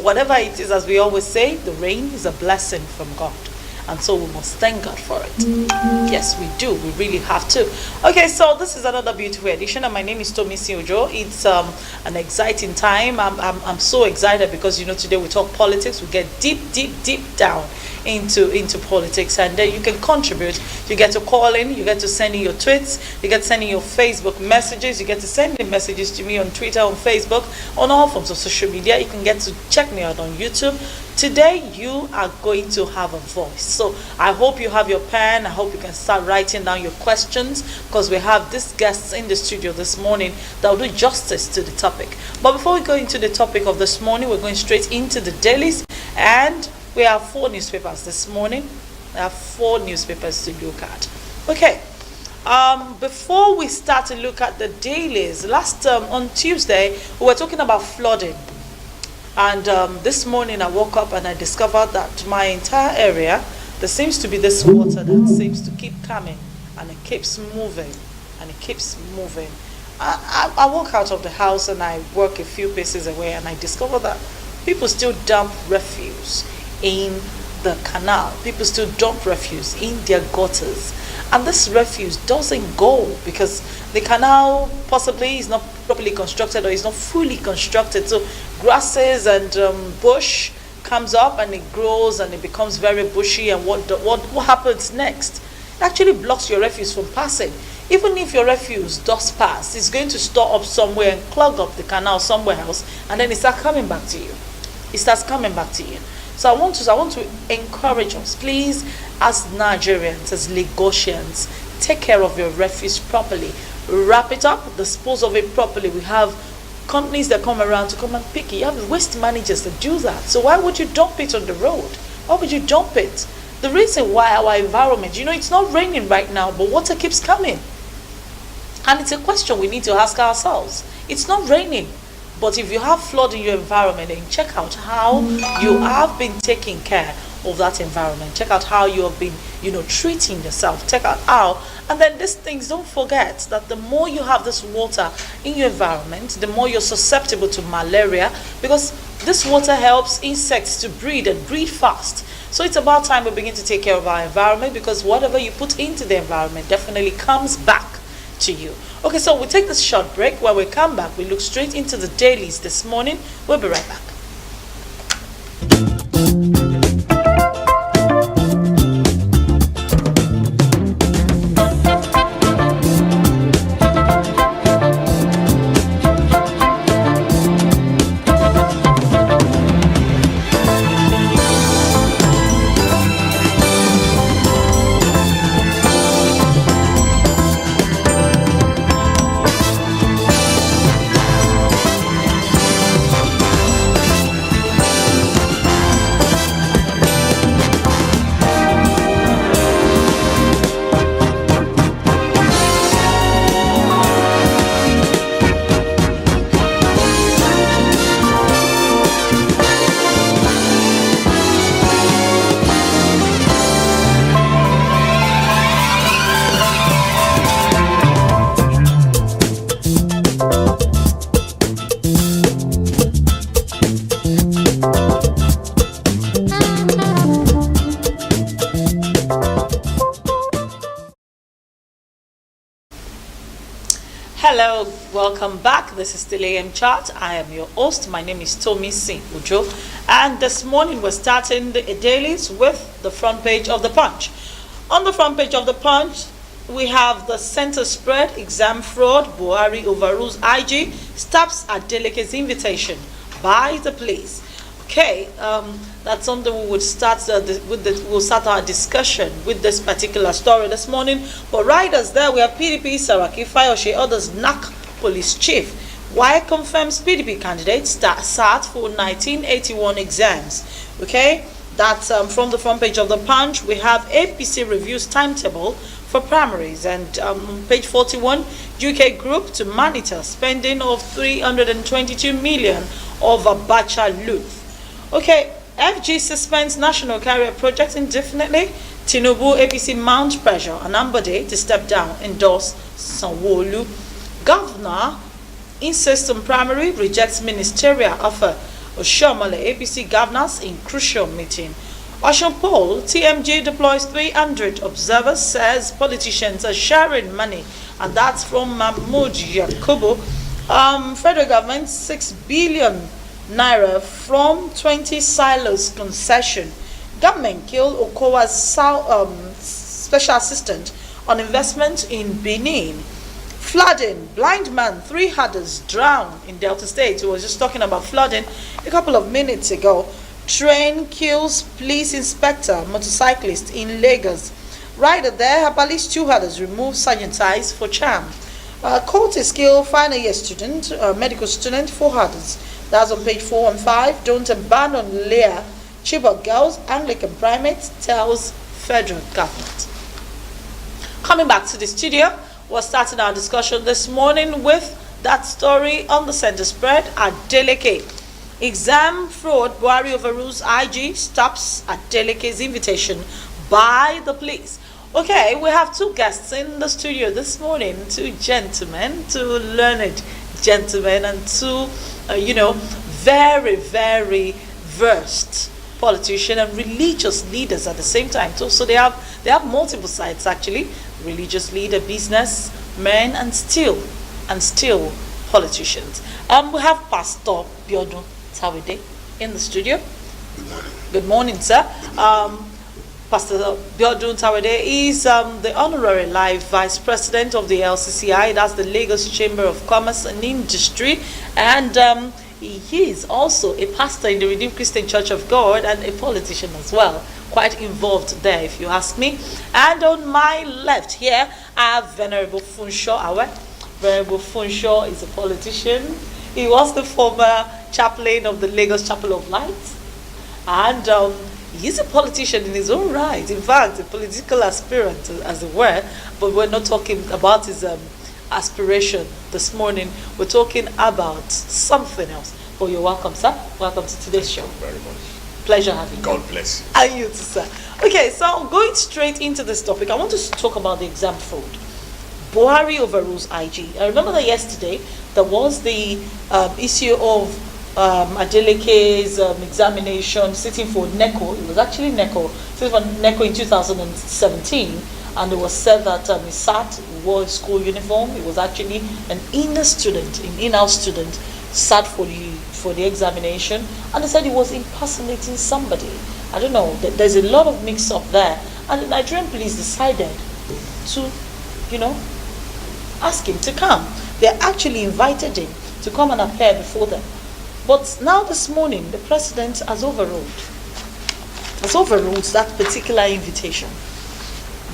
But whatever it is, as we always say, the rain is a blessing from God. And so we must thank God for it. Yes, we do. We really have to. Okay, so this is another beautiful edition, and my name is Tomisin Ojo. It's an exciting time. I'm so excited because, you know, today we talk politics. We get deep down into politics, and then you can contribute. You get to call in, you get to send in your tweets, you get to send in your Facebook messages, you get to send in messages to me on Twitter, on Facebook, on all forms of social media. You can get to check me out on YouTube. Today you are going to have a voice, so I hope you have your pen. I hope you can start writing down your questions, because we have these guests in the studio this morning that will do justice to the topic. But before we go into the topic of this morning, we're going straight into the dailies, and we have 4 newspapers this morning. I have 4 newspapers to look at. Okay, before we start to look at the dailies, on Tuesday we were talking about flooding, and this morning I woke up and I discovered that my entire area, there seems to be this water that seems to keep coming, and it keeps moving, and it keeps moving. I walk out of the house and I walk a few paces away, and I discover that people still dump refuse in the canal. People still dump refuse in their gutters, and this refuse doesn't go because the canal possibly is not properly constructed, or is not fully constructed. So grasses and bush comes up and it grows and it becomes very bushy, and what happens next? It actually blocks your refuse from passing. Even if your refuse does pass, it's going to store up somewhere and clog up the canal somewhere else, and then it starts coming back to you. It starts coming back to you. So I want to encourage us, please, as Nigerians, as Lagosians, take care of your refuse properly. Wrap it up, dispose of it properly. We have companies that come around to come and pick it. You have waste managers that do that. So why would you dump it on the road? Why would you dump it? The reason why our environment, you know, it's not raining right now, but water keeps coming. And it's a question we need to ask ourselves. It's not raining, but if you have flood in your environment, then check out how you have been taking care of that environment. Check out how you have been, you know, treating yourself. Check out how. And then these things, don't forget that the more you have this water in your environment, the more you're susceptible to malaria, because this water helps insects to breed and breed fast. So it's about time we begin to take care of our environment, because whatever you put into the environment definitely comes back to you. Okay, so we'll take this short break. When we come back, we look straight into the dailies this morning. We'll be right back. Hello, welcome back. This is still AM Chat. I am your host. My name is Tomisin Ojo, and this morning we're starting the dailies with the front page of the Punch. On the front page of the Punch, we have the center spread: exam fraud, Buhari overrules IG, stops at delegates' invitation by the police. Okay, that's something we would start we'll start our discussion with this particular story this morning. But right as there, we have PDP Saraki Fayoshe, others knock police chief. Why confirms PDP candidates sat for 1981 exams? Okay, that's from the front page of the Punch. We have APC reviews timetable for primaries, and page 41, UK group to monitor spending of 322 million of Abacha loot. Okay, FG suspends national carrier project indefinitely. Tinubu APC mount pressure on Ambode to step down, endorse Sanwo-Olu. Governor insists on primary, rejects ministerial offer. Oshomole, APC governors in crucial meeting. Ocean poll, TMG deploys 300 observers, says politicians are sharing money. And that's from Mahmoud Yakubu. Federal government 6 billion naira from 20 silos concession. Government killed Okowa's special assistant on investment in Benin. Flooding, blind man, 3 herders drowned in Delta State. We were just talking about flooding a couple of minutes ago. Train kills police inspector, motorcyclist in Lagos. Rider there, police 2 herders remove sergeant ties for charm. Court is killed final year student, medical student, 4 herders. That's on page 4 and 5. Don't abandon Leah. Chibok girls, Anglican primate tells federal government. Coming back to the studio, we're starting our discussion this morning with that story on the center spread at Adeleke. Exam fraud, Buhari overrules IG, stops Adeleke's invitation by the police. Okay, we have 2 guests in the studio this morning, 2 gentlemen, 2 learned gentlemen, and 2, very, very versed politicians and religious leaders at the same time too. So they have multiple sides actually: religious leader, business men, and still politicians. We have Pastor Biodun Tawede in the studio. Good morning. Good morning, sir. Pastor Biodun Tawede is the honorary live vice president of the LCCI, that's the Lagos Chamber of Commerce and Industry, and he is also a pastor in the Redeemed Christian Church of God and a politician as well. Quite involved there, if you ask me. And on my left here, I have Venerable Funso Awe. Venerable Funso is a politician. He was the former chaplain of the Lagos Chapel of Light. And he's a politician in his own right. In fact, a political aspirant, as it were. But we're not talking about his aspiration this morning. We're talking about something else. Oh, you're welcome, sir. Welcome to today's show. Very much. Pleasure having you. God bless you. And you too, sir. Okay, so going straight into this topic, I want us to talk about the exam fraud. Buhari overrules IG. I remember that yesterday there was the issue of Adeleke's examination sitting for NECO. It was actually NECO. Sitting for NECO in 2017. And it was said that he sat, wore school uniform. It was actually an in-house student, sat for the examination, and they said he was impersonating somebody. I don't know. There's a lot of mix-up there, and the Nigerian police decided to, ask him to come. They actually invited him to come and appear before them. But now this morning, the president has overruled that particular invitation.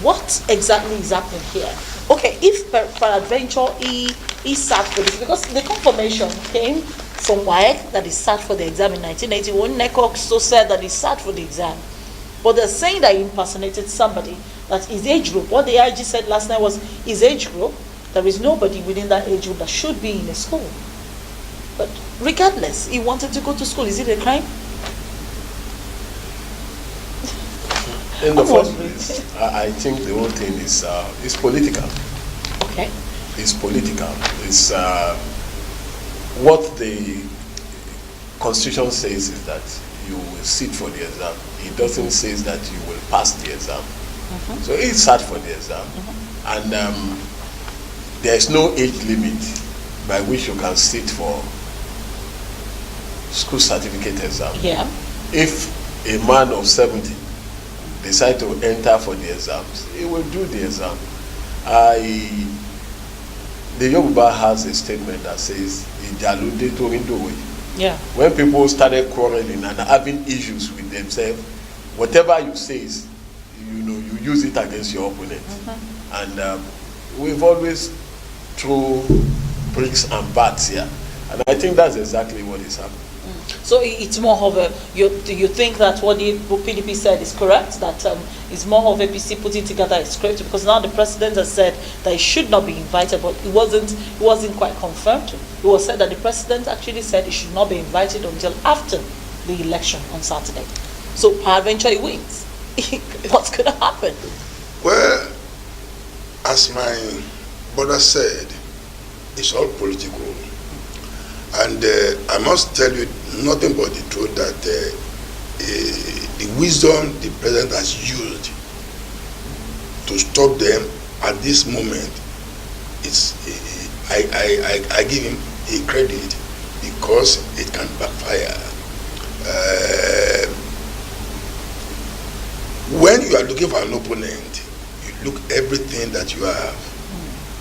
What exactly is happening here? Okay, if peradventure he sat for this, because the confirmation came from WAEC that he sat for the exam in 1981. NECO also said that he sat for the exam. But they're saying that he impersonated somebody, that his age group. What the IG said last night was his age group. There is nobody within that age group that should be in a school. But regardless, he wanted to go to school. Is it a crime? In the first place, I think the whole thing is political. Okay. It's political. It's what the Constitution says is that you will sit for the exam. It doesn't say that you will pass the exam. Mm-hmm. So he sat for the exam, mm-hmm. and there is no age limit by which you can sit for school certificate exam. Yeah. If a man of 70 decide to enter for the exams, he will do the exam. The Yoruba has a statement that says, yeah. When people started quarreling and having issues with themselves, whatever you say is, you use it against your opponent. Mm-hmm. And we've always thrown bricks and bats here. And I think that's exactly what is happening. So it's more of a, you think that what the PDP said is correct, that it's more of APC putting together a script, because now the president has said that he should not be invited, but it wasn't quite confirmed. It was said that the president actually said he should not be invited until after the election on Saturday. So peradventure he wins. What's going to happen? Well, as my brother said, it's all political. And I must tell you nothing but the truth that the wisdom the president has used to stop them at this moment, I give him a credit because it can backfire. When you are looking for an opponent, you look everything that you have.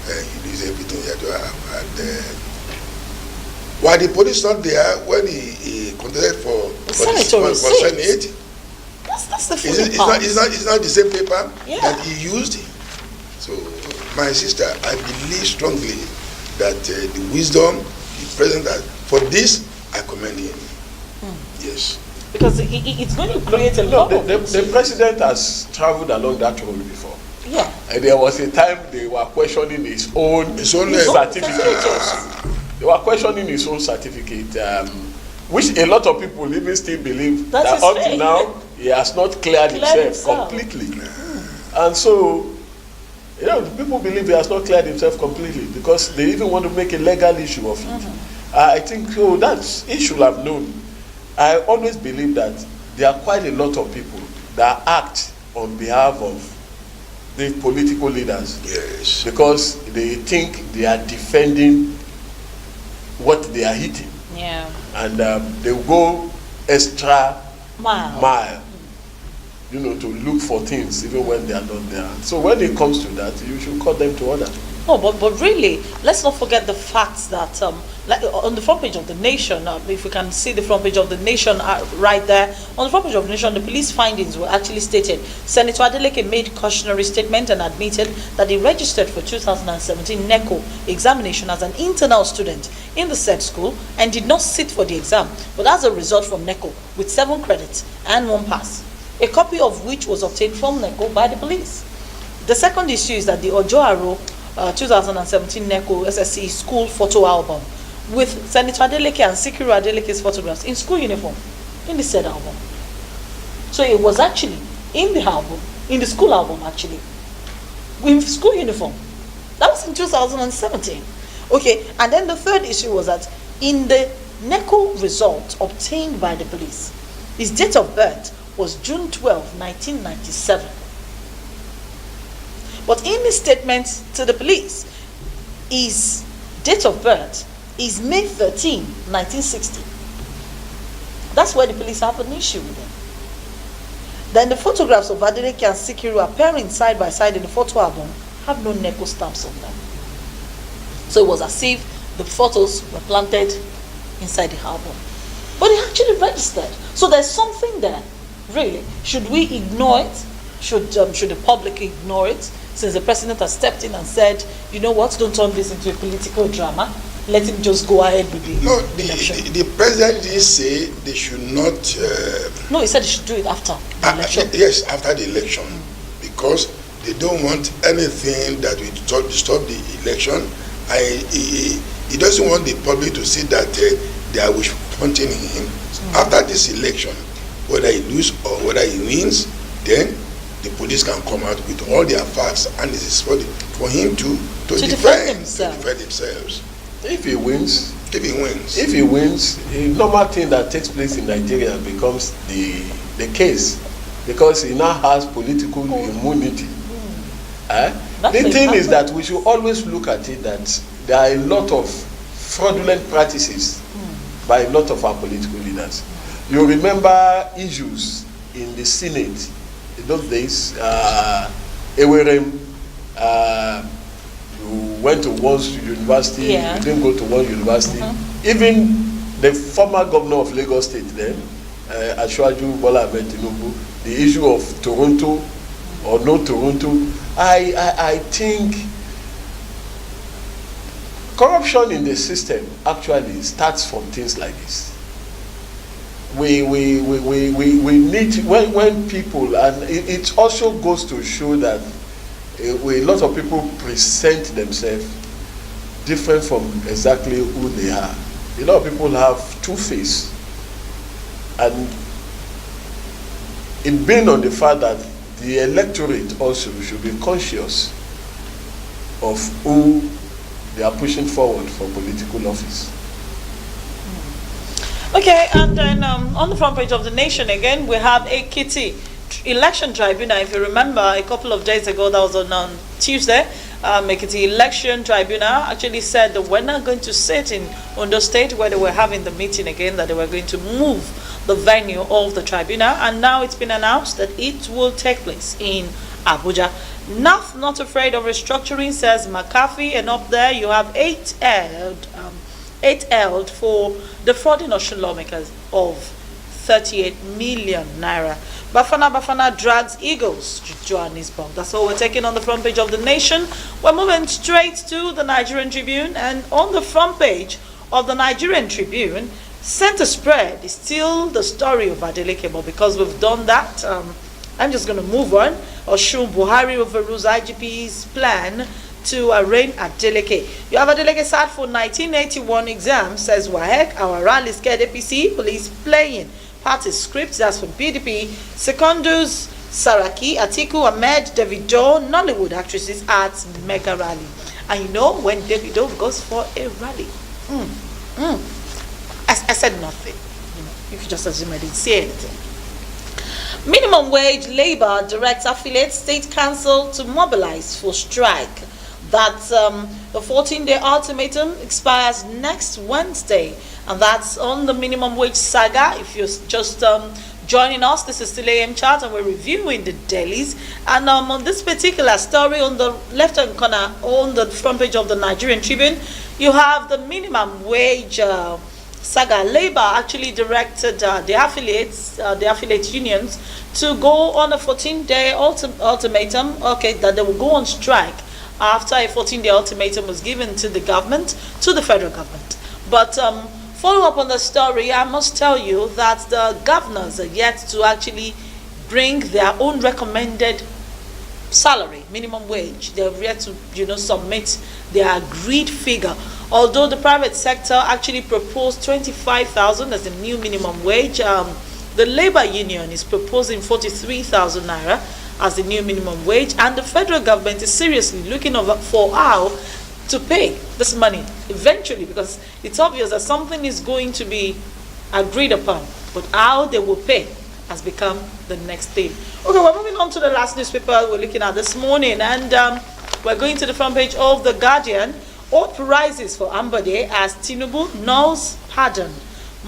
You lose everything that you have. And while the police not there, when he contested for Senate, that's the funny part. It's not the same paper that he used. So, my sister, I believe strongly that the wisdom the president has, for this, I commend him. Yes. Because it's going to create a lot of the president has traveled along that road before. Yeah. And there was a time they were questioning his own certificate. They were questioning his own certificate, which a lot of people even still believe that up to now he has not cleared himself completely. And so, people believe he has not cleared himself completely because they even want to make a legal issue of it. I think that he should have known. I always believe that there are quite a lot of people that act on behalf of the political leaders. Yes. Because they think they are defending what they are hitting. Yeah. And they will go extra mile, to look for things even when they are not there. So when it comes to that, you should call them to order. No, but really, let's not forget the fact that like on the front page of the Nation, if we can see the front page of the Nation right there, on the front page of the Nation, the police findings were actually stated. Senator Adeleke made cautionary statement and admitted that he registered for 2017 NECO examination as an internal student in the said school and did not sit for the exam, but as a result from NECO with 7 credits and 1 pass, a copy of which was obtained from NECO by the police. The second issue is that the Ojo 2017 NECO SSC school photo album with Senator Adeleke and Sikiru Adeleke's photographs in school uniform in the said album. So it was actually in the album, in the school album actually, with school uniform. That was in 2017. Okay, and then the third issue was that in the NECO result obtained by the police, his date of birth was June 12, 1997. But in his statement to the police, his date of birth is May 13, 1960. That's where the police have an issue with him. Then the photographs of Adeleke and Sikiru appearing side by side in the photo album have no NECO stamps on them. So it was as if the photos were planted inside the album. But he actually registered. So there's something there, really. Should we ignore it? Should the public ignore it? Since the president has stepped in and said, you know what, don't turn this into a political drama. Let him just go ahead with the election. The president didn't say they should not... no, he said they should do it after the election. Yes, after the election. Because they don't want anything that will disturb the election. He doesn't want the public to see that they are wish hunting him. After this election, whether he loses or whether he wins, then the police can come out with all their facts, and it is for him to defend themselves. If he wins, a normal thing that takes place in Nigeria becomes the case, because he now has political immunity. The thing is that we should always look at it that there are a lot of fraudulent practices by a lot of our political leaders. You remember issues in the Senate in those days. Ewerem, you went to one university, you didn't go to one university. Even the former governor of Lagos State then, Asiwaju Bola Ahmed Tinubu, the issue of Toronto or no Toronto, I think corruption in the system actually starts from things like this. We need, when people, and it also goes to show that a lot of people present themselves different from exactly who they are. A lot of people have two-face, and it being on the fact that the electorate also should be conscious of who they are pushing forward for political office. Okay, and then on the front page of the Nation again, we have a kitty election tribunal. If you remember, a couple of days ago, that was on Tuesday, Ekiti election tribunal actually said that we're not going to sit in Ondo State where they were having the meeting again, that they were going to move the venue of the tribunal, and now it's been announced that it will take place in Abuja. Not afraid of restructuring, says McAfee, and up there you have eight held for defrauding Osun lawmakers of 38 million naira. Bafana drags Eagles to Johannesburg. That's all we're taking on the front page of the Nation. We're moving straight to the Nigerian Tribune, and on the front page of the Nigerian Tribune, center spread is still the story of Adeleke, but because we've done that, I'm just going to move on. Osun Buhari overrules IGP's plan to arraign Adeleke. You have Adeleke sat for 1981 exam, says WAEC. Our rally scared APC, police playing party scripts. That's from PDP. Secondus, Saraki, Atiku, Ahmed, Davido, Nollywood actresses at mega rally. And you know when Davido goes for a rally, I said nothing. You know, you could just assume I didn't say anything. Minimum wage labor directs affiliate state council to mobilize for strike. That's the 14-day ultimatum expires next Wednesday, and that's on the minimum wage saga. If you're just joining us, this is still AM Chat, and we're reviewing the dailies. And on this particular story, on the left-hand corner, on the front page of the Nigerian Tribune, you have the minimum wage saga. Labour actually directed the affiliate unions to go on a 14-day ultimatum. Okay, that they will go on strike after a 14-day ultimatum was given to the government, to the federal government. But follow up on the story, I must tell you that the governors are yet to actually bring their own recommended salary, minimum wage. They're yet to, submit their agreed figure. Although the private sector actually proposed 25,000 as the new minimum wage, the labor union is proposing 43,000 naira as the new minimum wage, and the federal government is seriously looking for how to pay this money eventually, because it's obvious that something is going to be agreed upon, but how they will pay has become the next thing. Okay, we're moving on to the last newspaper we're looking at this morning, and we're going to the front page of The Guardian. Hope rises for Ambode as Tinubu nulls pardon.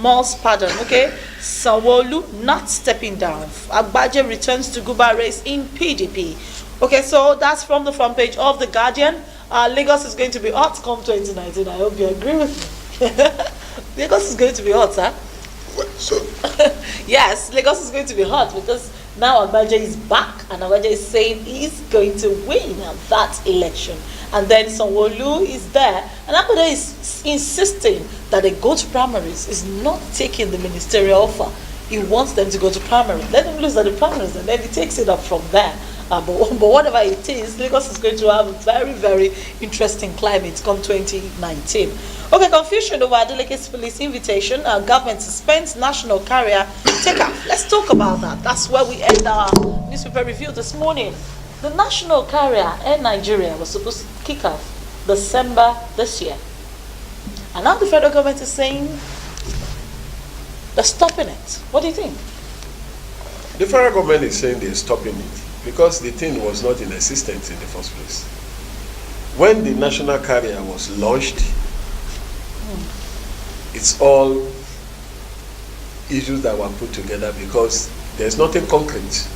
Okay, Sanwo-Olu not stepping down. Agbaje returns to Guba race in PDP. Okay, so that's from the front page of The Guardian. Lagos is going to be hot come 2019. I hope you agree with me. Lagos is going to be hot, huh? What, so? Yes, Lagos is going to be hot because now Agbaje is back, and Agbaje is saying he's going to win that election. And then Sanwo-Olu is there, and Agbaje is insisting that they go to primaries. Is not taking the ministerial offer. He wants them to go to primary. Let them lose at the primaries, and then he takes it up from there. But whatever it is, Lagos is going to have a very, very interesting climate come 2019. Okay, confusion over Adeleke's police invitation. Our government suspends national carrier takeoff. Let's talk about that. That's where we end our newspaper review this morning. The national carrier Air Nigeria was supposed to kick off December this year. And now the federal government is saying they're stopping it. What do you think? The federal government is saying they're stopping it because the thing was not in existence in the first place. When the national carrier was launched, it's all issues that were put together because there's nothing concrete.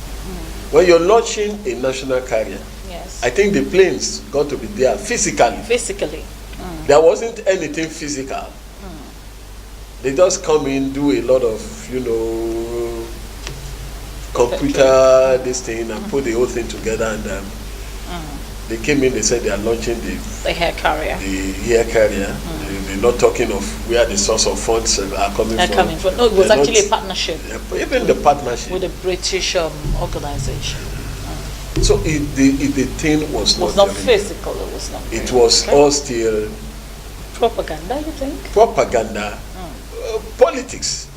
When you're launching a national carrier, yes, I think the planes got to be there physically. There wasn't anything physical. They just come in, do a lot of, computer this thing and put the whole thing together, and they came in, they said they are launching the air carrier. They're not talking of where the source of funds are coming from. No, it was actually a partnership. Even the partnership with a British organization. So the thing was not physical. It was not. It was all still propaganda. You think? Propaganda, politics,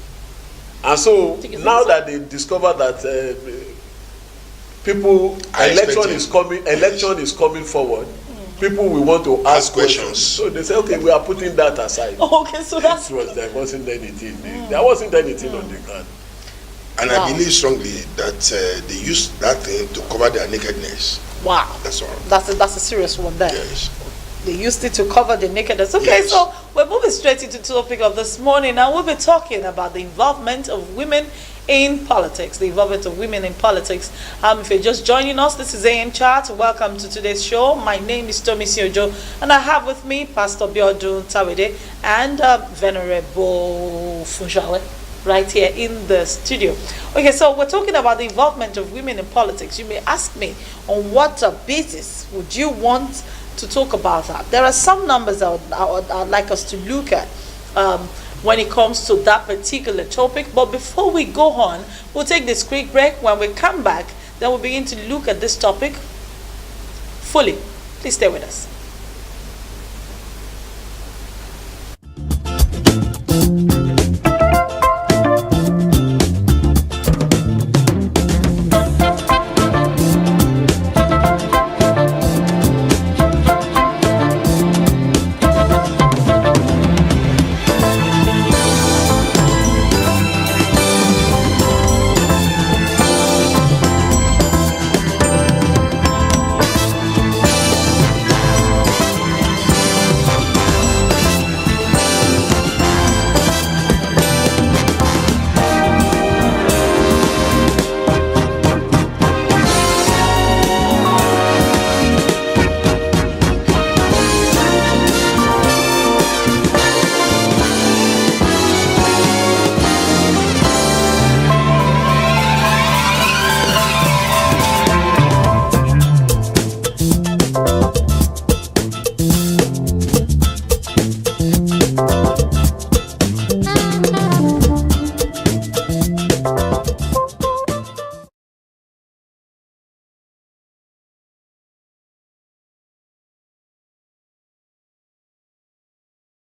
and so now that they discover that election is coming forward, people will want to ask questions. So they say, okay, we are putting that aside. Okay, so that's... There wasn't anything. There wasn't anything on the ground. And I believe strongly that they used that thing to cover their nakedness. Wow. That's all. That's a serious one there. Yes. They used it to cover the nakedness. Okay, Yes. so we're moving straight into the topic of this morning. Now we'll be talking about the involvement of women in politics. The involvement of women in politics. If you're just joining us, this is AM Chat. Welcome to today's show. My name is Tomisin Ojo, and I have with me Pastor Biodun Tawede and Venerable funso right here in the studio. Okay, so we're talking about the involvement of women in politics. You may ask me, on what basis would you want to talk about that? There are some numbers I'd like us to look at when it comes to that particular topic. But before we go on, we'll take this quick break. When we come back, then we'll begin to look at this topic fully. Please stay with us.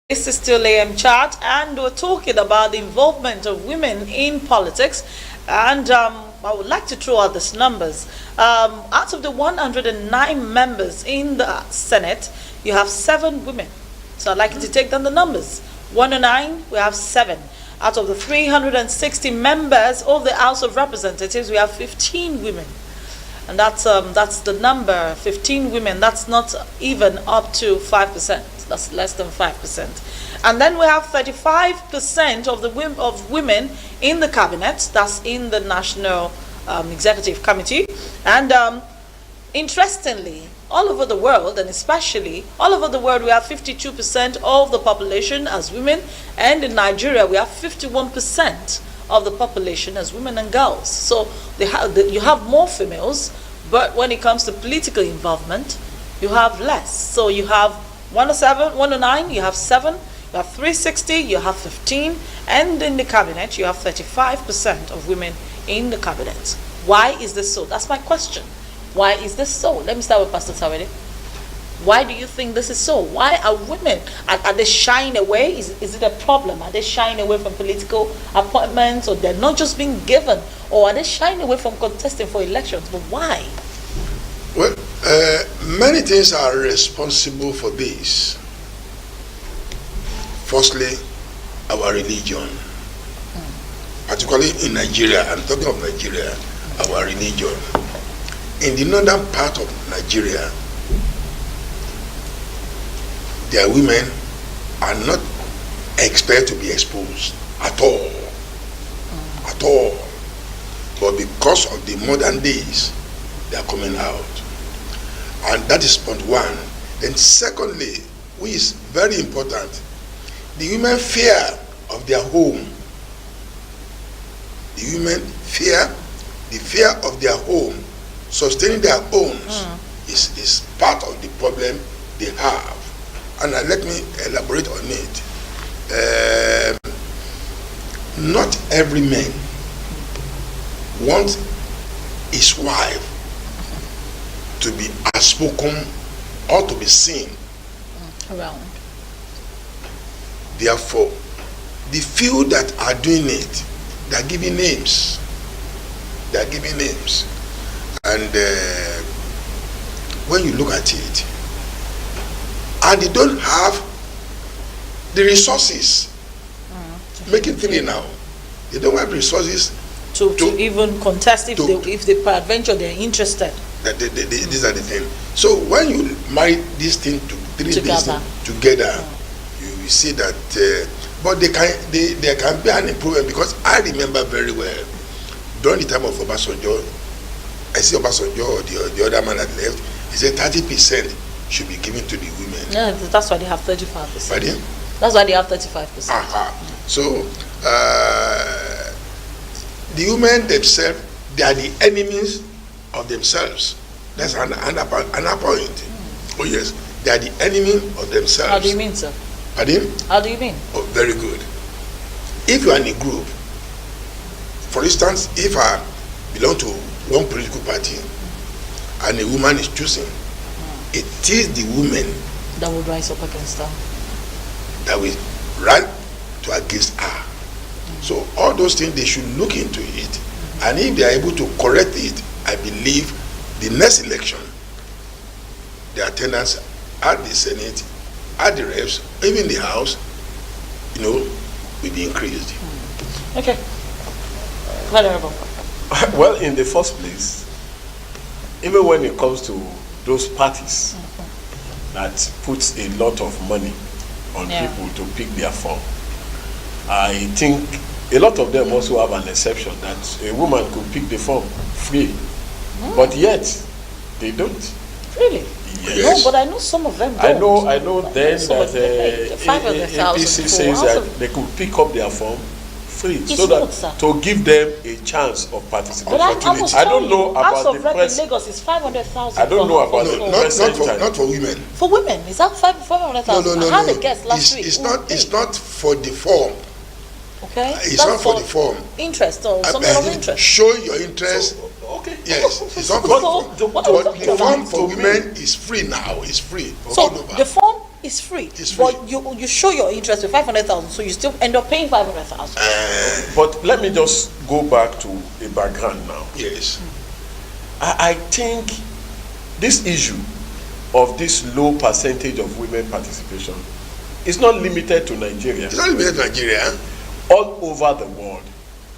This is still AM Chat, and we're talking about the involvement of women in politics. And I would like to throw out these numbers. Out of the 109 members in the Senate, you have 7 women. So I'd like you to take down the numbers. 109, we have 7. Out of the 360 members of the House of Representatives, we have 15 women. And that's the number, 15 women. That's not even up to 5%. That's less than 5%. And then we have 35% of women in the cabinet. That's in the National Executive Committee. And interestingly, all over the world, and especially all over the world, we have 52% of the population as women. And in Nigeria, we have 51% of the population as women and girls. So you have more females, but when it comes to political involvement, you have less. So you have 107, 109, you have 7, you have 360, you have 15, and in the cabinet, you have 35% of women in the cabinet. Why is this so? That's my question. Why is this so? Let me start with Pastor Tawede. Why do you think this is so? Why are women, are they shying away? Is it a problem? Are they shying away from political appointments, or they're not just being given? Or are they shying away from contesting for elections? But why? Well, many things are responsible for this. Firstly, our religion. Particularly in Nigeria, I'm talking of Nigeria, our religion. In the northern part of Nigeria, their women are not expected to be exposed at all. At all. But because of the modern days, they are coming out. And that is point one. Then secondly, which is very important, the women fear of their home. The women fear, the fear of their home, sustaining their homes is part of the problem they have. And let me elaborate on it. Not every man wants his wife to be outspoken or to be seen Around. Therefore, the few that are doing it, they are giving names. They are giving names. And when you look at it, and they don't have the resources. Make it 3 now. They don't have resources to even contest if they peradventure they're interested. These are the things. So when you marry these things together, you will see that. But there can be an improvement, because I remember very well during the time of Obasanjo. I see Obasanjo or the other man that left. He said 30% should be given to the women. Yeah, that's why they have 35%. Pardon? That's why they have 35%. So the women themselves, they are the enemies of themselves. That's another point. Oh yes, they are the enemy of themselves. How do you mean, sir? Pardon? How do you mean? Oh, very good. If you are in a group, for instance, if I belong to one political party and a woman is choosing, it is the women that would rise up against her, that will run to against her. So all those things, they should look into it, and if they are able to correct it, I believe the next election, the attendance at the Senate, at the reps, even the House, will be increased. Okay. Well, in the first place, even when it comes to those parties that puts a lot of money on people to pick their form, I think a lot of them also have an exception that a woman could pick the form free, but yet they don't. Really? Yes. No, but I know some of them don't. I know then that APC says that they could pick up their form free, so that to give them a chance of participation. I don't know about the press. In Lagos is 500,000. I don't know about the not for women. For women, is that 500,000? No. I had a guess last week. It's not for the form. Okay. It's not for the form. Interest or something of interest. Show your interest. Okay. Yes, it's not for the form. But the form for women is free now. It's free. So the form is free. It's free. But you show your interest with 500,000, so you still end up paying 500,000. But let me just go back to a background now. Yes. I think this issue of this low percentage of women participation is not limited to Nigeria. It's not limited to Nigeria. All over the world,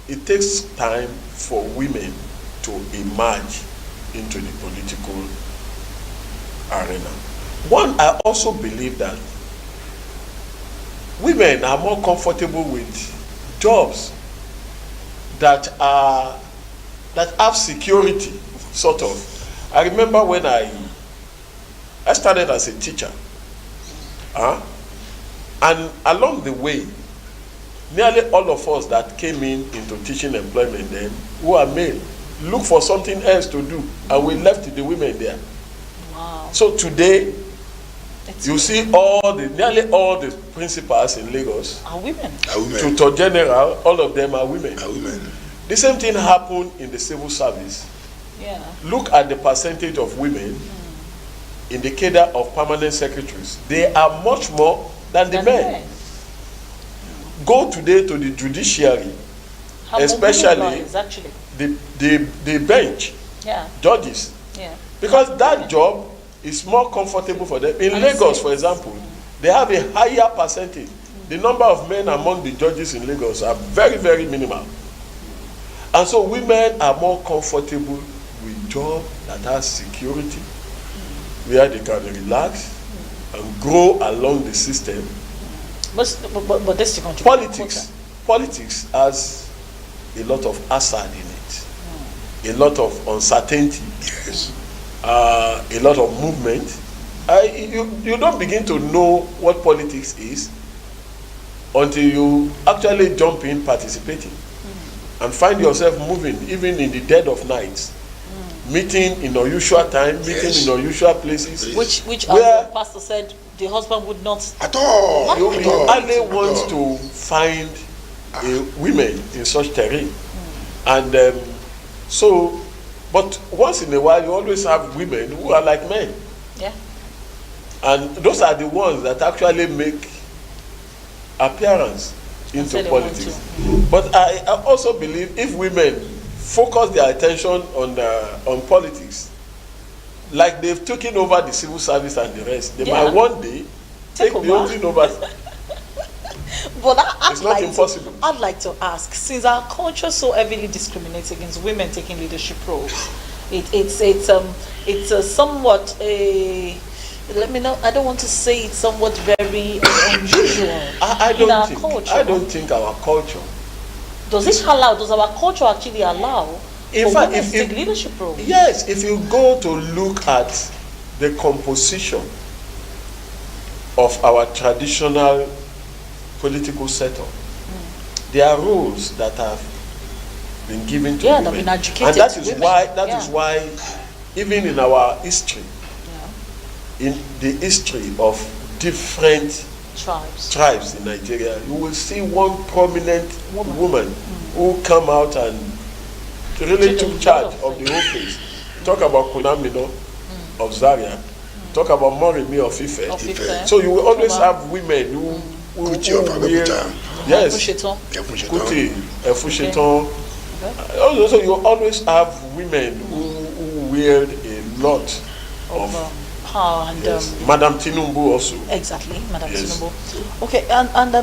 it takes time for women to emerge into the political arena. One, I also believe that women are more comfortable with jobs that have security, sort of. I remember when I started as a teacher, and along the way, nearly all of us that came into teaching employment then, who are male, look for something else to do, and we left the women there. Wow. So today, you see nearly all the principals in Lagos are women. Tutor general, all of them are women. Are women. The same thing happened in the civil service. Yeah. Look at the percentage of women in the cadre of permanent secretaries. They are much more than the men. Go today to the judiciary, especially the bench, judges, because that job is more comfortable for them. In Lagos, for example, they have a higher percentage. The number of men among the judges in Lagos are very, very minimal. And so women are more comfortable with jobs that have security, where they can relax and grow along the system. But this is politics has a lot of hazard in it, a lot of uncertainty, a lot of movement. You don't begin to know what politics is until you actually jump in participating and find yourself moving, even in the dead of night, meeting in unusual time, meeting in unusual places. Which as the pastor said, the husband would not at all. You only want to find women in such terrain. And but once in a while, you always have women who are like men. Yeah. And those are the ones that actually make appearance into politics. But I also believe if women focus their attention on politics, like they've taken over the civil service and the rest, they might one day take the whole thing over. But It's not impossible. I'd like to ask, since our culture so heavily discriminates against women taking leadership roles, it's a somewhat a, let me know. I don't want to say it's somewhat very unusual in our culture. I don't think our culture. Does our culture actually allow In for fact, women to take leadership roles? Yes, if you go to look at the composition of our traditional political setup, there are rules that have been given to women. they've been educated and that to is women. why is why even in our history, in the history of different tribes in Nigeria, you will see one prominent woman who come out and really took charge of the whole place. Talk about Kunamino of Zaria. Talk about Morimi of Ife. So you will always have women who yes, Kuti, Efusheton. Also, you always have women who wield a lot of power and Madam Tinumbu also. Exactly, Madam Tinumbu. Okay, and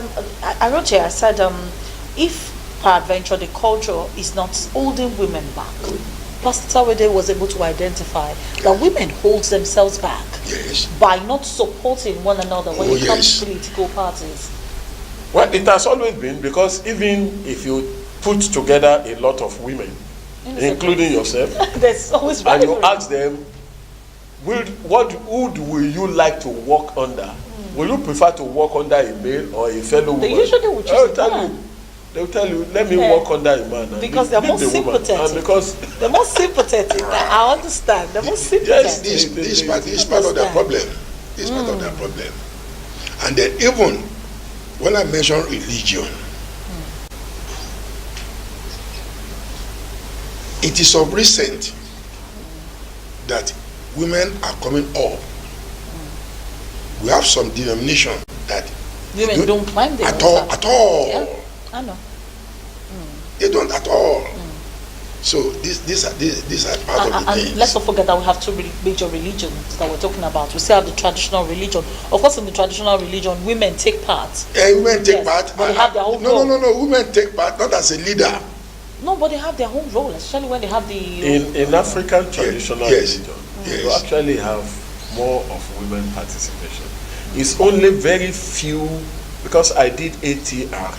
I wrote here. I said, if peradventure the culture is not holding women back, Pastor Tawede was able to identify that women hold themselves back by not supporting one another when it comes to political parties. Well, it has always been, because even if you put together a lot of women, including yourself, there's always and you ask them, who will you like to work under? Will you prefer to work under a male or a fellow woman? They usually would choose a man. They'll tell you, let me work under a man. Because they're more sympathetic. And because they're more sympathetic. I understand. They're more sympathetic. Yes, this part of the problem. This part of the problem. And then even when I mention religion, it is of recent that women are coming up. We have some denomination that women don't climb at all. Yeah, I know. They don't at all. So these are part of the things. And let's not forget that we have two major religions that we're talking about. We still have the traditional religion. Of course, in the traditional religion, women take part. Women take part. But they have their own role. No. Women take part, not as a leader. No, but they have their own role, especially when they have the... In African traditional religion, you actually have more of women participation. It's only very few, because I did ATR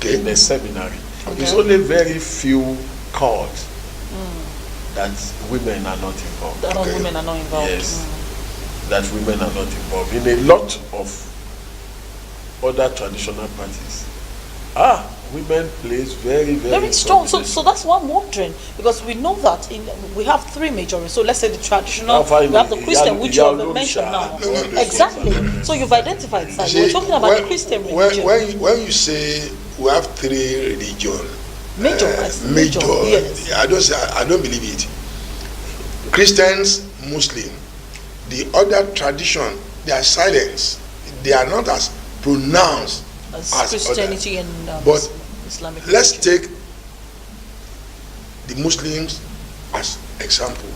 in the seminary. It's only very few calls that women are not involved. Women are not involved. Yes, that women are not involved. In a lot of other traditional parties, women plays very strong. So that's what I'm wondering, because we know that we have three major. So let's say the traditional, we have the Christian, which you have mentioned now. Exactly. So you've identified that. We're talking about the Christian religion. When you say we have three religions, major. Yes. I don't believe it. Christians, Muslim, the other tradition, they are silent. They are not as pronounced as Christianity others. And but Islamic let's religion. take the Muslims as example.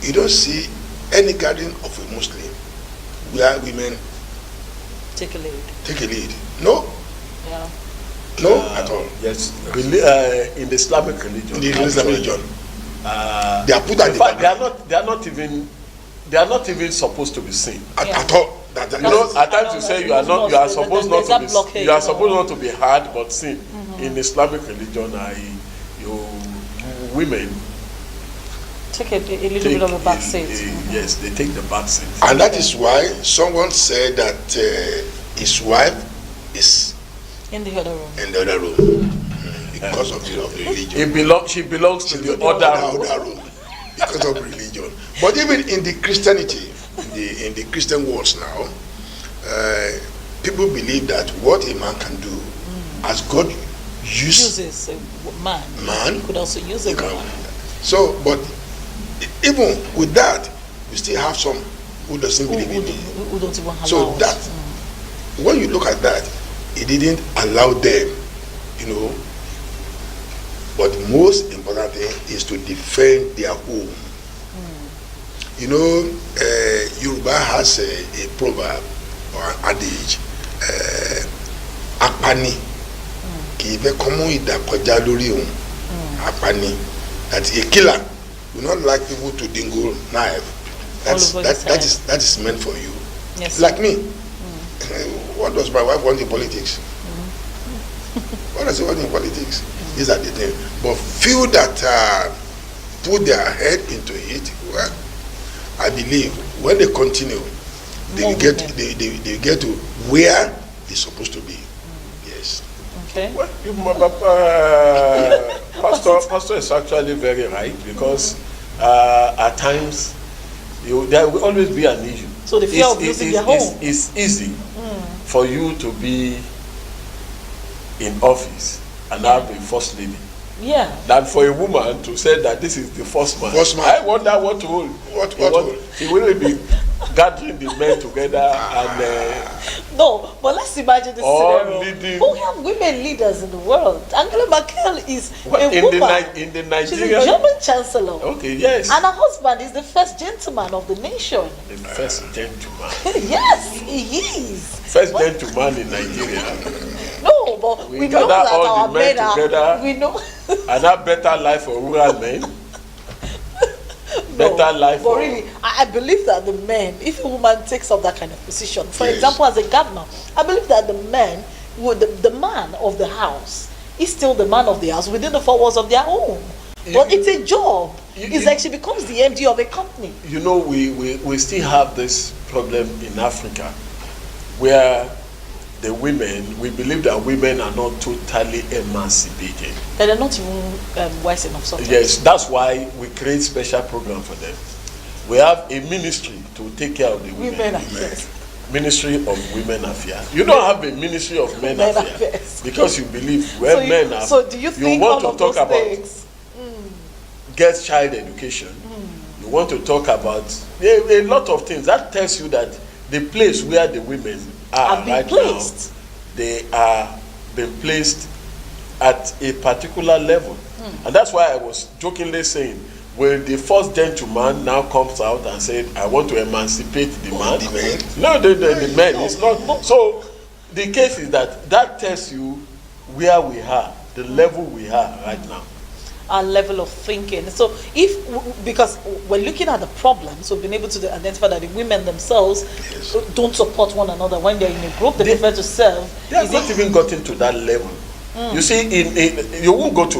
You don't see any gathering of a Muslim where women take a lead. No. Yeah. No, at all. Yes, in the Islamic religion. They are put at the back. They are not even supposed to be seen at all. At times you say you are supposed not to be heard but seen. In Islamic religion, women take a little bit of a back seat. Yes, they take the back seat. And that is why someone said that his wife is in the other room. Because of the religion. She belongs to the other room. Because of religion. But even in the Christianity, in the Christian world now, people believe that what a man can do, as God uses a man, he could also use a woman. So, but even with that, we still have some who doesn't believe in it. Who don't even allow. So that, when you look at that, it didn't allow them, But the most important thing is to defend their home. You know, Yoruba has a proverb or an adage, apani, ki ibe komo idakoja lori ohun, apani, that a killer will not like people to dingle knife. That is meant for you. Yes. Like me. What does my wife want in politics? What does she want in politics? These are the things. But few that put their head into it, well, I believe when they continue, they get to where they're supposed to be. Yes. Okay. Well, Pastor is actually very right, because at times there will always be an issue. So the fear of losing their home. It's easy for you to be in office and have a first lady. Yeah. Than for a woman to say that this is the first man. I wonder what to hold. What He will be gathering the men together and no, but let's imagine this scenario. leading. We have women leaders in the world. Angela Merkel is a in woman. the Nigerian. She's a German chancellor. Okay, yes. And her husband is the first gentleman of the nation. The first gentleman. Yes, he is. First gentleman in Nigeria. No, but we know gather that all our the men men together are. We know. And have better life for rural men. Better life but for. really, I believe that the men, if a woman takes up that kind of position, for example, as a governor, I believe that the man, the man of the house, is still the man of the house within the four walls of their home. But it's a job. It's like she becomes the MD of a company. You know, we still have this problem in Africa, where the women, we believe that women are not totally emancipated. That they're not even wise enough sometimes. Yes, that's why we create special program for them. We have a ministry to take care of the women. Ministry of Women Affairs. You don't have a Ministry of Men Affairs because you believe where men are. So do you think want all to of talk those about things? girls' child education. You want to talk about a lot of things. That tells you that the place where the women are right now, they are being placed at a particular level. And that's why I was jokingly saying, when the first gentleman now comes out and said, I want to emancipate the man. No, the man is not. So the case is that tells you where we are, the level we are right now. Our level of thinking. So because we're looking at the problems, we've been able to identify that the women themselves don't support one another when they're in a group. They prefer to serve. They have not even gotten to that level. You see, you won't go to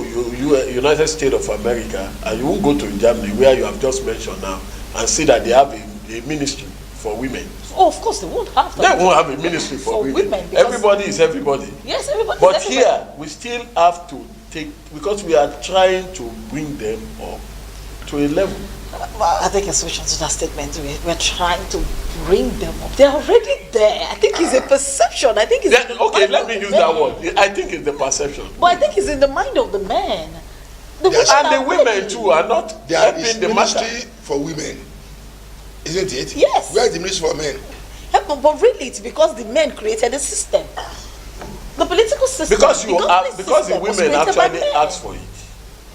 United States of America, and you won't go to Germany, where you have just mentioned now, and see that they have a ministry for women. Oh, of course, they won't have that. They won't have a ministry for women. Everybody is everybody. Yes, everybody. But here, we still have to because we are trying to bring them up to a level. I think a solution to that statement, we're trying to bring them up. They're already there. I think it's a perception. I think it's okay, let me use that word. I think it's the perception. But I think it's in the mind of the man. And the women too are not helping the ministry for women, isn't it? Yes. Where is the ministry for men? But really, it's because the men created a system. The political system. Because the women actually ask for it.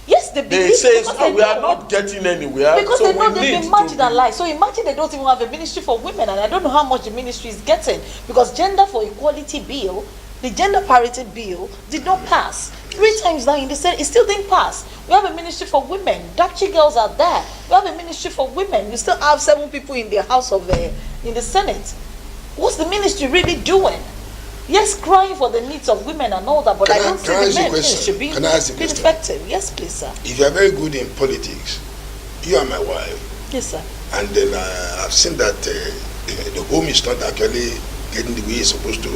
Yes, they say we are not getting anywhere. Because they know they've been marginalized. So imagine they don't even have a ministry for women, and I don't know how much the ministry is getting, because gender for equality bill, the gender parity bill, did not pass. 3 times now in the Senate, it still didn't pass. We have a ministry for women. Dachi girls are there. We have a ministry for women. You still have 7 people in the House of in the Senate. What's the ministry really doing? Yes, crying for the needs of women and all that, but I don't see the men ministry being effective. Yes, please, sir. If you are very good in politics, you are my wife. Yes, sir. And then I've seen that the home is not actually getting the way it's supposed to.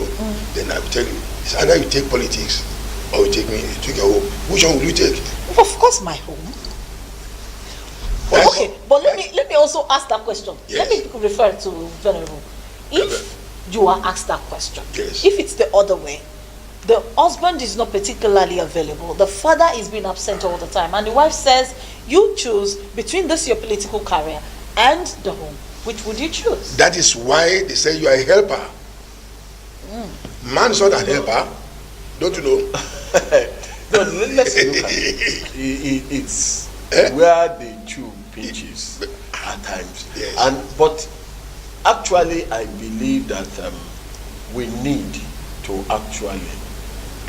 Then I will tell you, it's either you take politics or you take your home. Which one will you take? Of course, my home. Okay, but let me also ask that question. Yes. Let me refer to Venerable. If you are asked that question, yes. If it's the other way, the husband is not particularly available, the father is being absent all the time, and the wife says, you choose between this your political career and the home, which would you choose? That is why they say you are a helper. Man is not a helper. Don't you know? No, let's look at it. It's where the two pinches. at times. Yes. But actually, I believe that we need to actually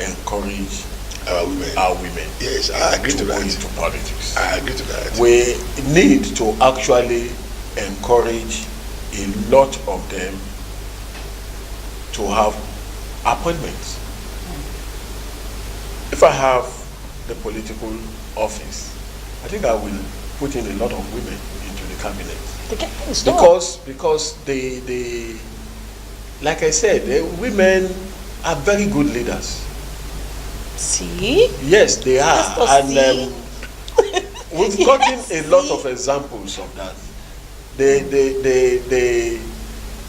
encourage our women. Yes, I agree to go that. Into politics. I agree to that. We need to actually encourage a lot of them to have appointments. If I have the political office, I think I will put in a lot of women into the cabinet. To get things done. Because they like I said, women are very good leaders. See? Yes, they are. Pastor, And we've gotten a lot of examples of that. They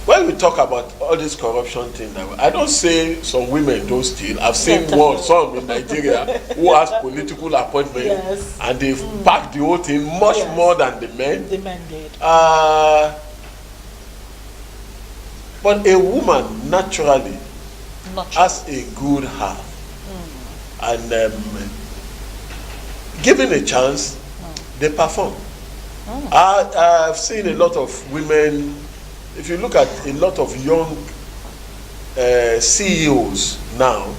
when we talk about all this corruption thing, I don't say some women don't steal. I've seen some in Nigeria who has political appointment, yes, and they've packed the whole thing much more than the men. The men did. But a woman naturally has a good heart, and given a chance, they perform. I've seen a lot of women. If you look at a lot of young CEOs now,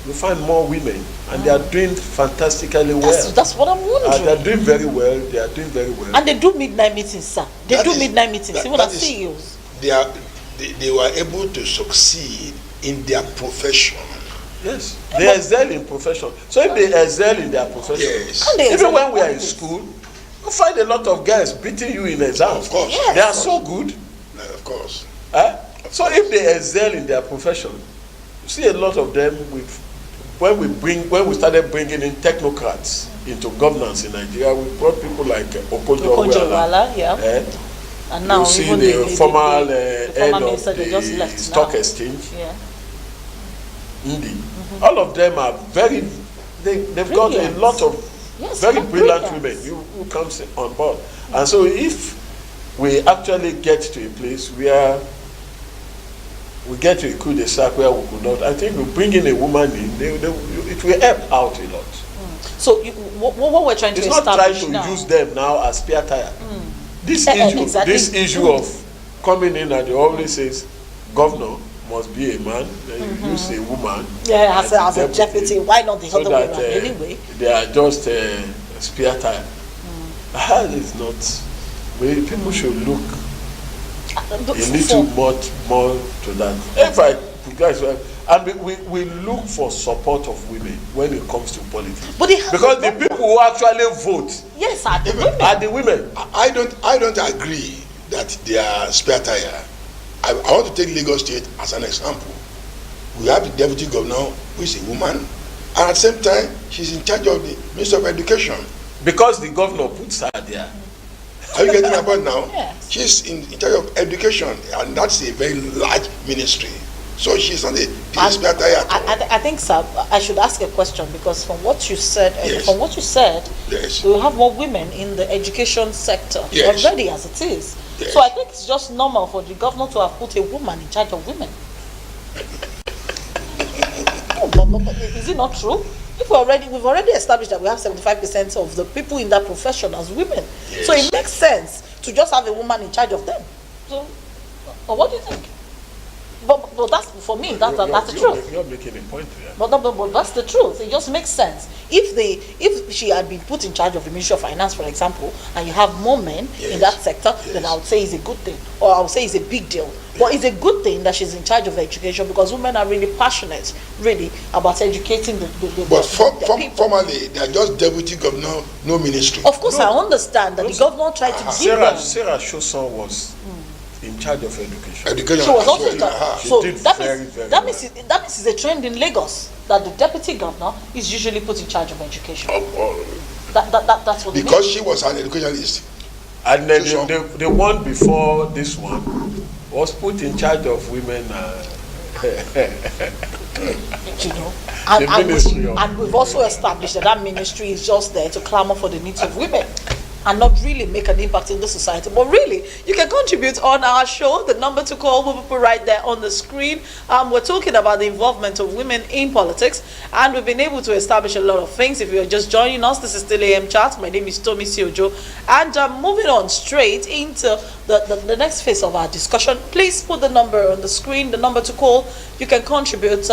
you find more women, and they are doing fantastically well. That's what I'm wondering. They are doing very well. They are doing very well. And they do midnight meetings, sir. They do midnight meetings, even as CEOs. They were able to succeed in their profession. Yes, they excel in profession. So if they excel in their profession, even when we are in school, you find a lot of girls beating you in exams. Of course. Yes. They are so good. Of course. So if they excel in their profession, you see a lot of them when we started bringing in technocrats into governance in Nigeria, we brought people like Ojo, and now you see even the former head of minister, they just the left stock now. exchange. All of them are they've got a lot of very brilliant women who comes on board. And so if we actually get to a place where we get to a cul-de-sac where we could not, I think we bring in a woman in, it will help out a lot. So what we're trying to establish now. It's not trying to use them now as spare tire. This issue of coming in and they always says, governor must be a man, then you use a woman. Yeah, as a deputy, why not the other way around anyway? They are just spare tire. That is not. People should look a little more to that. And we look for support of women when it comes to politics. Because the people who actually vote, are the women. I don't agree that they are spare tire. I want to take Lagos State as an example. We have the deputy governor who is a woman, and at the same time she's in charge of the Ministry of Education. Because the governor puts her there. Are you getting my point now? Yes. She's in charge of education, and that's a very large ministry. So she's not a spare tire at all. I think, sir, I should ask a question, because from what you said, Yes. we have more women in the education sector already as it is. Yes. So I think it's just normal for the governor to have put a woman in charge of women. But is it not true? If we've already established that we have 75% of the people in that profession as women. Yes. So it makes sense to just have a woman in charge of them. So, what do you think? But that's, for me, that's the truth. You're making a point there. But that's the truth. It just makes sense. If she had been put in charge of the Ministry of Finance, for example, and you have more men in that sector, then I would say it's a good thing, or I would say it's a big deal. But it's a good thing that she's in charge of education, because women are really passionate, really, about educating the But people. formally, they are just deputy governor, no ministry. Of course, I understand that the governor tried to give them. Sarah Shoson was in charge of education. Education. She was also in charge. So did that very means well. that means it's a trend in Lagos that the deputy governor is usually put in charge of education. That's what. Because she was an educationist. And the one before this one was put in charge of women. You know, and we've also established that ministry is just there to clamor for the needs of women. and not really make an impact in the society. But really, you can contribute on our show. The number to call will be put right there on the screen. We're talking about the involvement of women in politics, and we've been able to establish a lot of things. If you're just joining us, this is still AM Chat. My name is Tomisin Ojo, and moving on straight into the next phase of our discussion. Please put the number on the screen, the number to call. You can contribute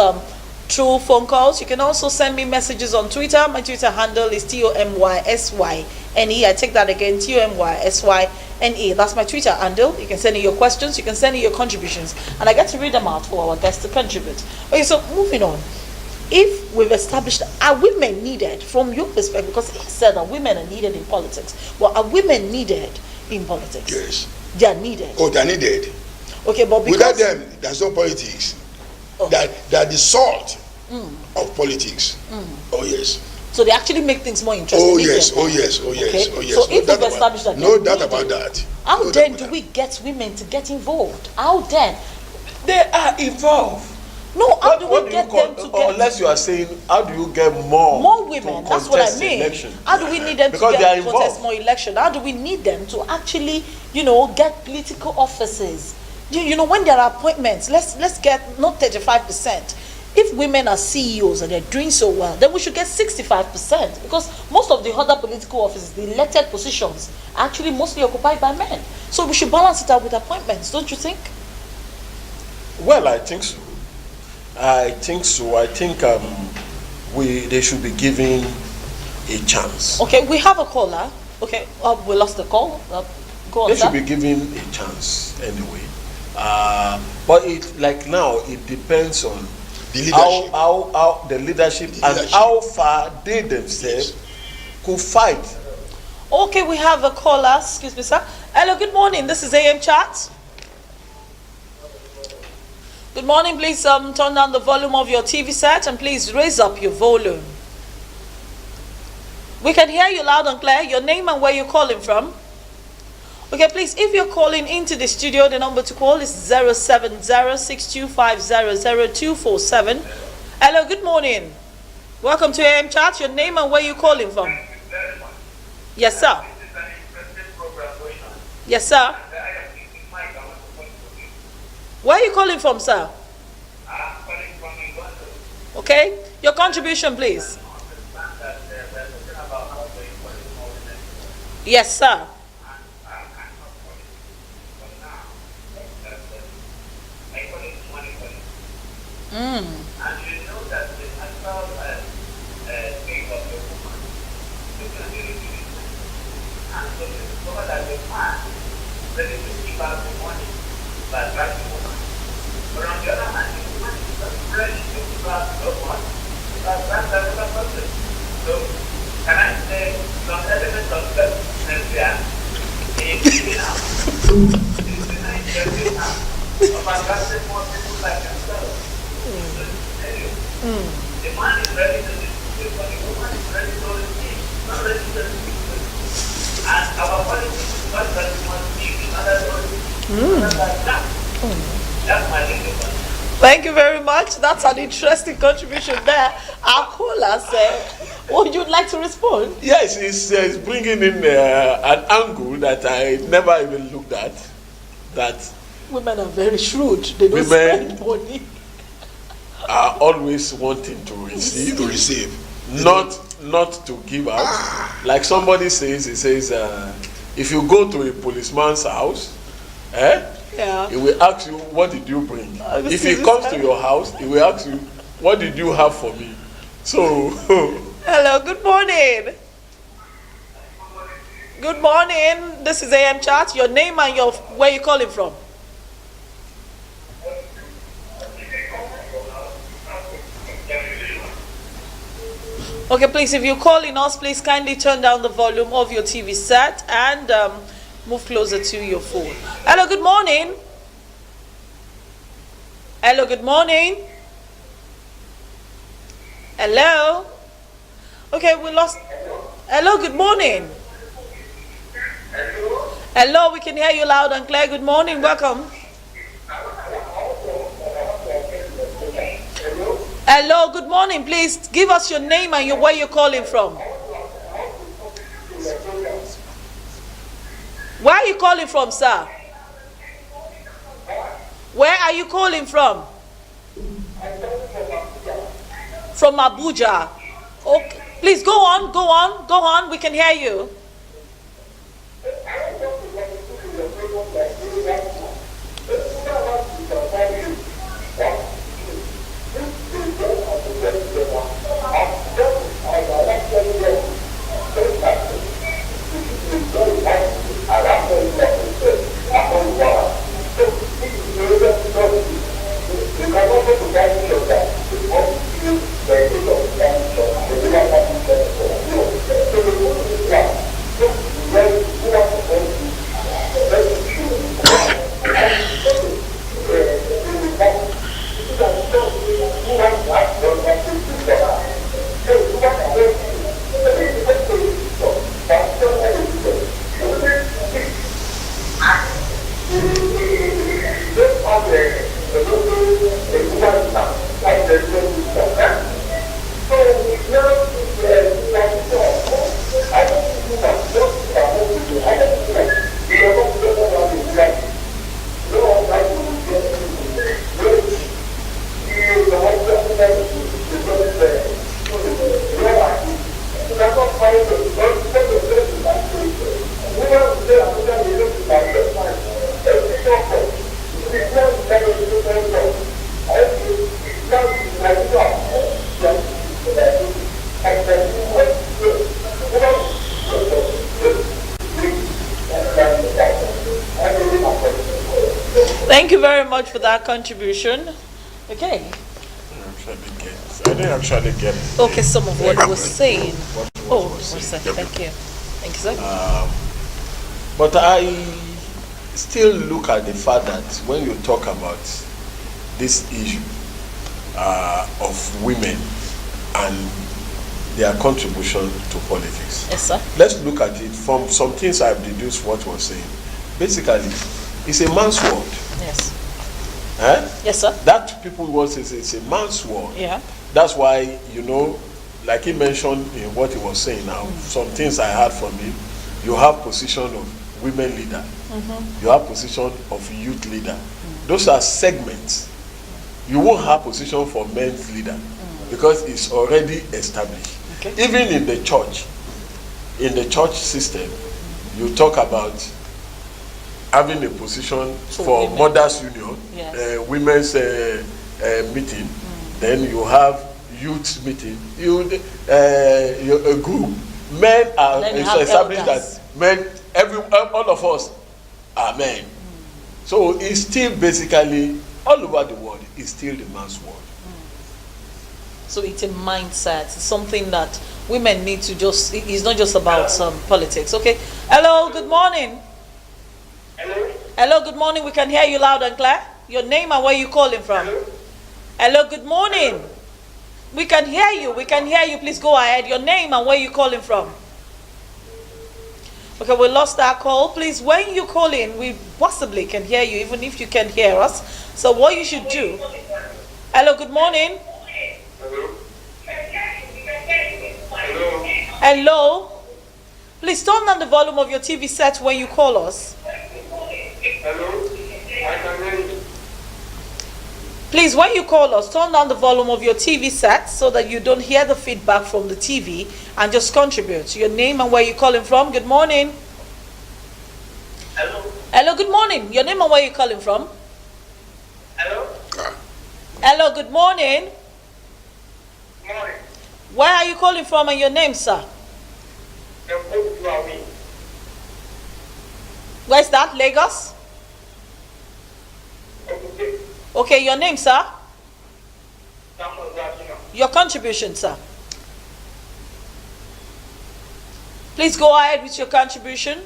through phone calls. You can also send me messages on Twitter. My Twitter handle is TOMYSYNE. I take that again, TOMYSYNE. That's my Twitter handle. You can send in your questions, you can send in your contributions, and I get to read them out for our guests to contribute. Okay, so moving on. If we've established, are women needed from your perspective? Because he said that women are needed in politics. Well, are women needed in politics? Yes. They are needed. Oh, they are needed. Okay, but because without them, there's no politics. Okay. They're the salt of politics. Oh yes. So they actually make things more interesting. Oh yes, oh yes, oh yes, Okay. oh yes. So if we've established that, no doubt about that. How No then doubt do about we get women to get involved? How then? They are involved. No, how do What we do you get call, them to get unless you are saying, how do you get more women? to That's what I contest mean. election? How do we need them Because to they are get contest involved. more election? How do we need them to actually, get political offices? When there are appointments, let's get not 35%. If women are CEOs and they're doing so well, then we should get 65%, because most of the other political offices, the elected positions, are actually mostly occupied by men. So we should balance it out with appointments, don't you think? Well, I think so. I think they should be given a chance. Okay, we have a caller. Okay, we lost the call. Go on, They sir. should be given a chance anyway. But now it depends on the leadership. how the leadership and how far they themselves could fight. Okay, we have a caller. Excuse me, sir. Hello, good morning. This is AM Chat. Good morning. Please turn down the volume of your TV set and please raise up your volume. We can hear you loud and clear. Your name and where you're calling from. Okay, please, if you're calling into the studio, the number to call is 070-6250-0247. Hello, good morning. Welcome to AM Chat. Your name and where you're calling from. Yes, sir. Yes, sir. Where are you calling from, sir? Okay, your contribution, please. Yes, sir. And you know that the natural state of the woman is going to be reduced. And so you discover that the man is ready to give out the money by driving woman. But on the other hand, the woman is not ready to give out so much by driving another person. So, can I say some elements of self-defense here in giving out? It is the nice giving out of attracting more people like themselves. The man is ready to distribute, but the woman is ready to receive, not ready to receive. And our politics is not that we must give in order to receive. That's my little one. Thank you very much. That's an interesting contribution there. Our caller said, would you like to respond? Yes, it's bringing in an angle that I never even looked at. That Women are very shrewd. They don't spend money. are always wanting to receive, not to give out. Like somebody says, he says, if you go to a policeman's house, Yeah. he will ask you, what did you bring? If he comes to your house, he will ask you, what did you have for me? So Hello, good morning. Good morning. This is AM Chat. Your name and where you calling from? Okay, please, if you're calling us, please kindly turn down the volume of your TV set and move closer to your phone. Hello, good morning. Hello, good morning. Hello. Okay, we lost. Hello, good morning. Hello, we can hear you loud and clear. Good morning, welcome. Hello, good morning. Please give us your name and where you're calling from. Where are you calling from, sir? Where are you calling from? From Abuja. Okay. Please go on, go on, go on. We can hear you. Thank you very much for that contribution. Okay. I didn't actually get it. Okay, some of what he was saying. What was saying. Thank you. Thank you, sir. But I still look at the fact that when you talk about this issue of women and their contribution to politics. Yes, sir. Let's look at it from some things I've deduced what was saying. Basically, it's a man's word. Yes. Eh? Yes, sir. That people will say it's a man's word. Yeah. That's why, like he mentioned in what he was saying now, some things I heard from him, you have position of women leader, you have position of youth leader. Those are segments. You won't have position for men's leader because it's already established. Okay. Even in the church system, you talk about having a position for women. mothers union, Yes. women's meeting, then you have youth meeting, a group. Men are Then you have established elders. that men, all of us are men. So it's still basically all over the world. It's still the man's world. So it's a mindset. It's something that women need to just. It's not just about politics. Okay. Hello. Good morning. Hello? Hello. Good morning. We can hear you loud and clear. Your name and where you calling from. Hello? Hello. Good morning. We can hear you. We can hear you. Please go ahead. Your name and where you calling from. Okay, we lost our call. Please, when you call in, we possibly can hear you, even if you can hear us. So what you should do. Hello, good morning. Hello? Hello? Hello. Please turn down the volume of your TV set when you call us. Hello? I can hear you. Please, when you call us, turn down the volume of your TV set so that you don't hear the feedback from the TV and just contribute. Your name and where you're calling from. Good morning. Hello? Hello, good morning. Your name and where you're calling from. Hello? Hello, good morning. Morning. Where are you calling from and your name, sir? Where's that? Lagos? Okay, your name, sir? Your contribution, sir. Please go ahead with your contribution.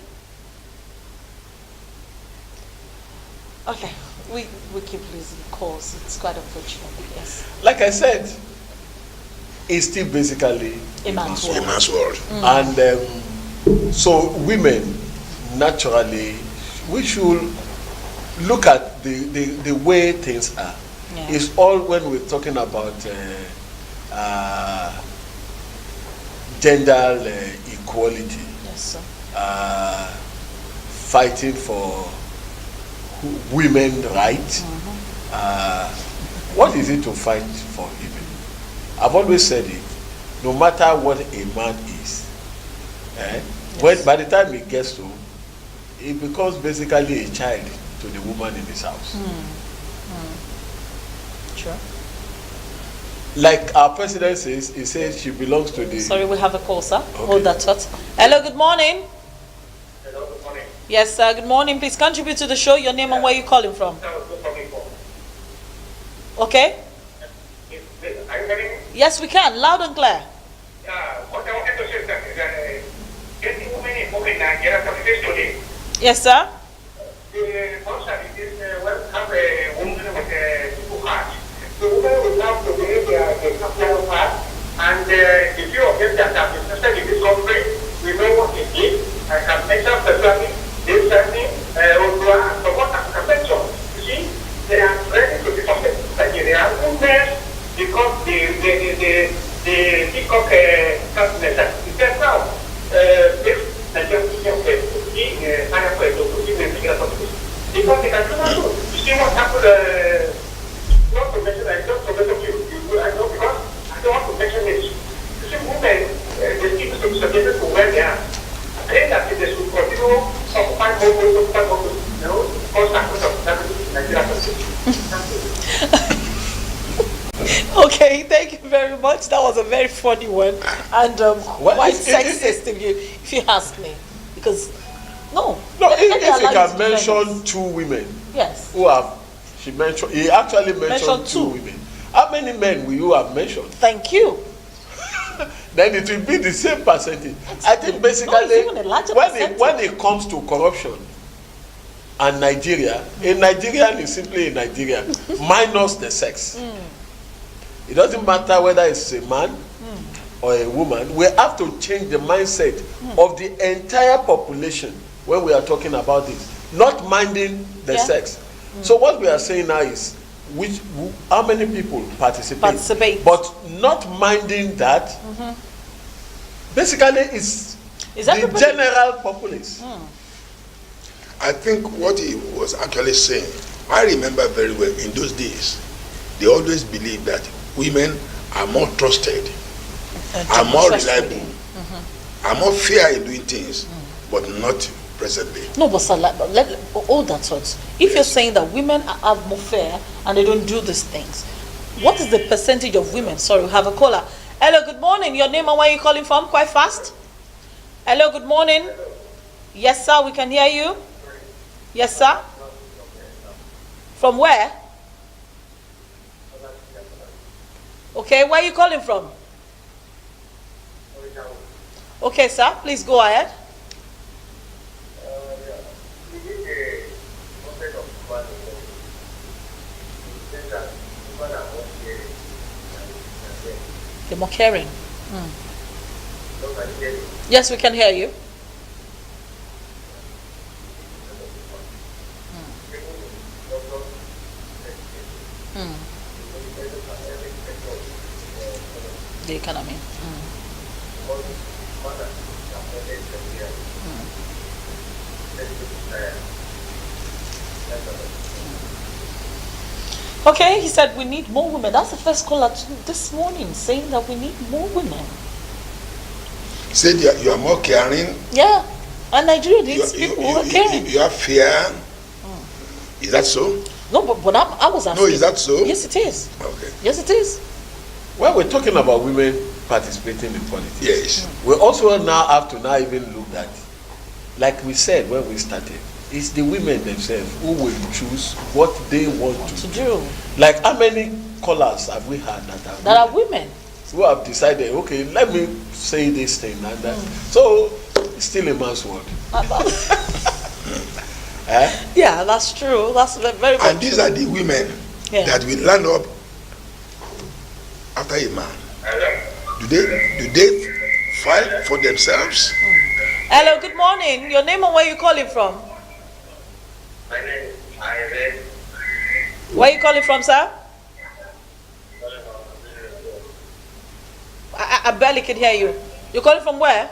Okay, we keep losing calls. It's quite unfortunate, yes. Like I said, it's still basically A man's A world. man's world. And so women, naturally, we should look at the way things are. Yeah. It's all when we're talking about gender equality, Yes, sir. fighting for women's rights. What is it to fight for even? I've always said it. No matter what a man is, when by the time he gets to, he becomes basically a child to the woman in his house. Sure. Like our president says, he says she belongs to the. Sorry, we have a call, sir. Okay. Hold that thought. Hello, good morning. Hello, good morning. Yes, sir. Good morning. Please contribute to the show. Your name and where you calling from. Okay. Are you hearing me? Yes, we can. Loud and clear. What I wanted to say is that getting women involved in Nigeria for this today. Yes, sir. The concern is when we have a woman with a people heart. The women will have to believe their capital heart, and the few of them that have been tested in this country, we know what it is. I can mention personally, this family, Odua, and so what I can mention. You see, they are ready to be something. Nigeria women, because the peacock calculator is there now. If Nigerian women to be higher for to be because they can do that too. You see what happened, not to mention, I don't mention you, I know because I don't want to mention it. You see women, they need to be subjected to where they are. I think that they should continue occupying home, you know, because of Nigeria. Okay, thank you very much. That was a very funny one and quite sexist if you ask me. Because If you can mention two women, yes, who have he actually mentioned two women. How many men will you have mentioned? Thank you. Then it will be the same percentage. I think basically when it comes to corruption and Nigeria, a Nigerian is simply a Nigerian minus the sex. It doesn't matter whether it's a man or a woman. We have to change the mindset of the entire population when we are talking about this, not minding the sex. So what we are saying now is how many people participate, but not minding that. Basically, it's the general populace. I think what he was actually saying, I remember very well in those days, they always believed that women are more trusted, are more reliable, are more fair in doing things, but not presently. No, but sir, all that thoughts. If you're saying that women are more fair and they don't do these things, what is the percentage of women? Sorry, we have a caller. Hello, good morning. Your name and where are you calling from? Quite fast. Hello, good morning. Yes, sir, we can hear you. Yes, sir. From where? Okay, where are you calling from? Okay, sir, please go ahead. Okay, more caring. Yes, we can hear you. The economy. Okay, he said we need more women. That's the first caller this morning saying that we need more women. He said you are more caring. Yeah, and Nigeria needs people who are caring. You are fair. Is that so? No, but I was asking. No, is that so? Yes, it is. Okay. Yes, it is. When we're talking about women participating in politics, Yes. we also now have to even look at, like we said when we started, it's the women themselves who will choose what they want to do. Like how many callers have we had that are women who have decided, okay, let me say this thing and that. So it's still a man's world. Yeah, that's true. That's very And these are the women that will land up after a man. Do they fight for themselves? Hello, good morning. Your name and where you calling from? My name is Ivan. Where you calling from, sir? I barely can hear you. You're calling from where?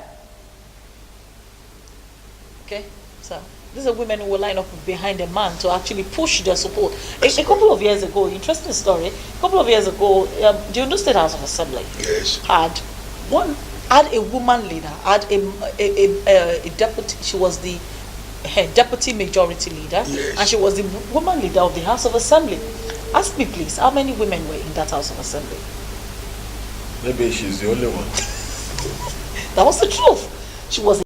Okay. So these are women who will line up behind a man to actually push their support. A couple of years ago, interesting story. A couple of years ago, the Ondo State House of Assembly had a woman leader, had a deputy. She was the deputy majority leader, and she was the woman leader of the House of Assembly. Ask me, please, how many women were in that House of Assembly? Maybe she's the only one. That was the truth. She was